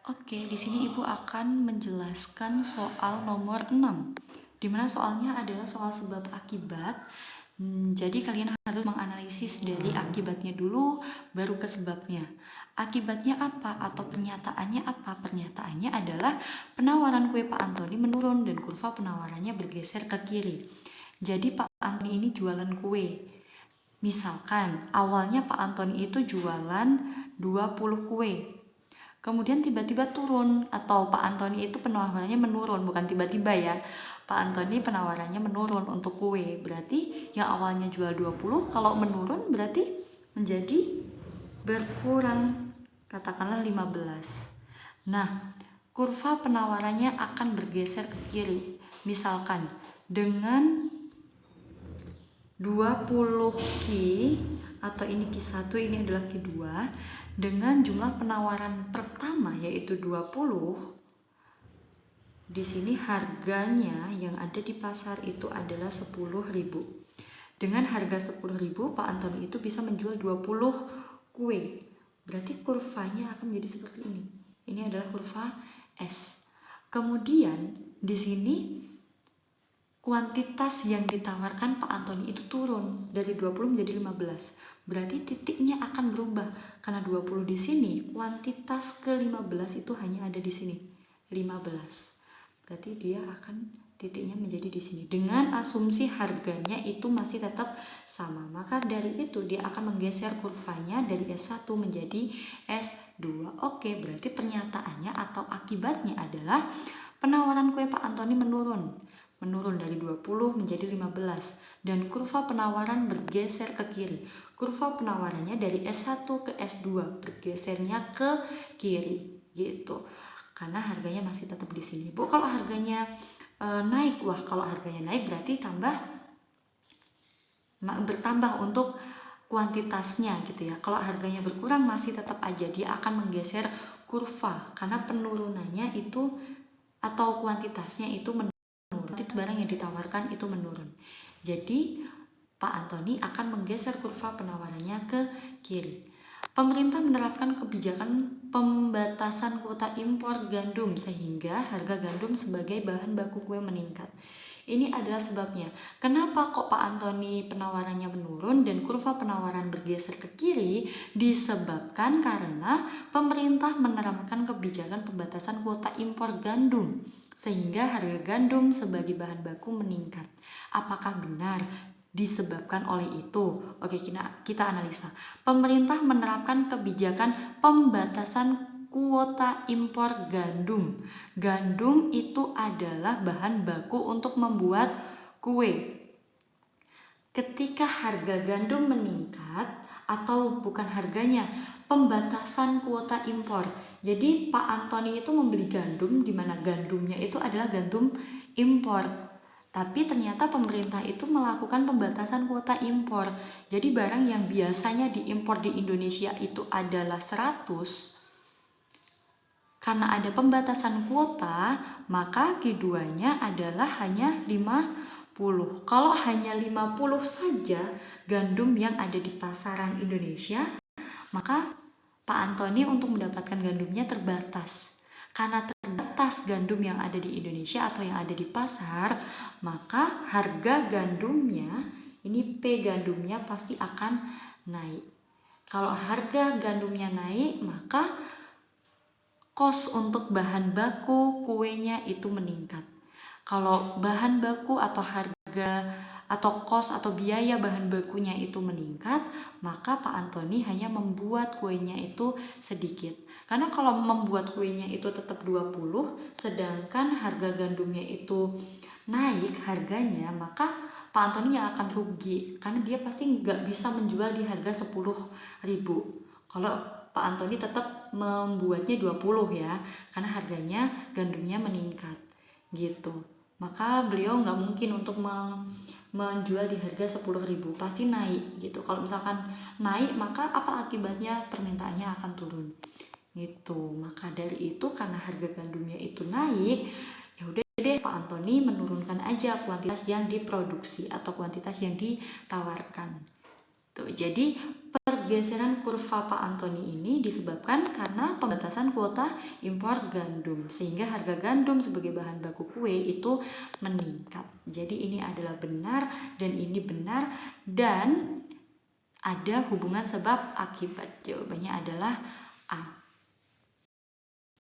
Oke, di sini Ibu akan menjelaskan soal nomor 6, di mana soalnya adalah soal sebab akibat. Jadi kalian harus menganalisis dari akibatnya dulu, baru ke sebabnya. Akibatnya apa atau pernyataannya apa? Pernyataannya adalah penawaran kue Pak Antoni menurun dan kurva penawarannya bergeser ke kiri. Jadi Pak Antoni ini jualan kue. Misalkan awalnya Pak Antoni itu jualan 20 kue. Kemudian tiba-tiba turun, atau Pak Antoni itu penawarannya menurun, bukan tiba-tiba ya. Pak Antoni penawarannya menurun untuk kue. Berarti yang awalnya jual 20, kalau menurun berarti menjadi berkurang, katakanlah 15. Nah, kurva penawarannya akan bergeser ke kiri. Misalkan dengan 20 Ki, atau ini Q1, ini adalah Q2, dengan jumlah penawaran pertama yaitu 20. Di sini harganya yang ada di pasar itu adalah 10.000. Dengan harga 10.000, Pak Antoni itu bisa menjual 20 kue. Berarti kurvanya akan menjadi seperti ini. Ini adalah kurva S. Kemudian di sini kuantitas yang ditawarkan Pak Antoni itu turun dari 20 menjadi 15. Berarti titiknya akan berubah karena 20 di sini, kuantitas ke 15 itu hanya ada di sini, 15. Berarti dia akan titiknya menjadi di sini. Dengan asumsi harganya itu masih tetap sama, maka dari itu dia akan menggeser kurvanya dari S1 menjadi S2. Oke, berarti pernyataannya atau akibatnya adalah penawaran kue Pak Antoni menurun dari 20 menjadi 15 dan kurva penawaran bergeser ke kiri. Kurva penawarannya dari S1 ke S2 bergesernya ke kiri gitu. Karena harganya masih tetap di sini. Bu, kalau harganya naik, kalau harganya naik berarti bertambah untuk kuantitasnya gitu ya. Kalau harganya berkurang masih tetap aja dia akan menggeser kurva karena penurunannya itu atau kuantitasnya itu barang yang ditawarkan itu menurun. Jadi Pak Antoni akan menggeser kurva penawarannya ke kiri. Pemerintah menerapkan kebijakan pembatasan kuota impor gandum sehingga harga gandum sebagai bahan baku kue meningkat. Ini adalah sebabnya. Kenapa kok Pak Antoni penawarannya menurun dan kurva penawaran bergeser ke kiri? Disebabkan karena pemerintah menerapkan kebijakan pembatasan kuota impor gandum sehingga harga gandum sebagai bahan baku meningkat. Apakah benar disebabkan oleh itu? Oke, kita analisa. Pemerintah menerapkan kebijakan pembatasan kuota impor gandum. Gandum itu adalah bahan baku untuk membuat kue. Ketika harga gandum meningkat, atau bukan harganya, pembatasan kuota impor. Jadi Pak Antoni itu membeli gandum di mana gandumnya itu adalah gandum impor. Tapi ternyata pemerintah itu melakukan pembatasan kuota impor. Jadi barang yang biasanya diimpor di Indonesia itu adalah 100. Karena ada pembatasan kuota, maka keduanya adalah hanya 50. Kalau hanya 50 saja gandum yang ada di pasaran Indonesia, maka Pak Antoni untuk mendapatkan gandumnya terbatas. Karena terbatas gandum yang ada di Indonesia atau yang ada di pasar, maka harga gandumnya, ini P gandumnya pasti akan naik. Kalau harga gandumnya naik, maka kos untuk bahan baku kuenya itu meningkat. Kalau bahan baku atau harga atau kos atau biaya bahan bakunya itu meningkat, maka Pak Antoni hanya membuat kuenya itu sedikit. Karena kalau membuat kuenya itu tetap 20, sedangkan harga gandumnya itu naik harganya, maka Pak Antoni yang akan rugi karena dia pasti nggak bisa menjual di harga 10.000. Kalau Pak Antoni tetap membuatnya 20 ya, karena harganya gandumnya meningkat gitu. Maka beliau nggak mungkin untuk menjual di harga 10.000, pasti naik gitu. Kalau misalkan naik, maka apa akibatnya? Permintaannya akan turun gitu. Maka dari itu karena harga gandumnya itu naik, ya udah deh Pak Antoni menurunkan aja kuantitas yang diproduksi atau kuantitas yang ditawarkan. Tuh, jadi pergeseran kurva Pak Antoni ini disebabkan karena pembatasan kuota impor gandum, sehingga harga gandum sebagai bahan baku kue itu meningkat. Jadi ini adalah benar dan ini benar, dan ada hubungan sebab akibat. Jawabannya adalah A.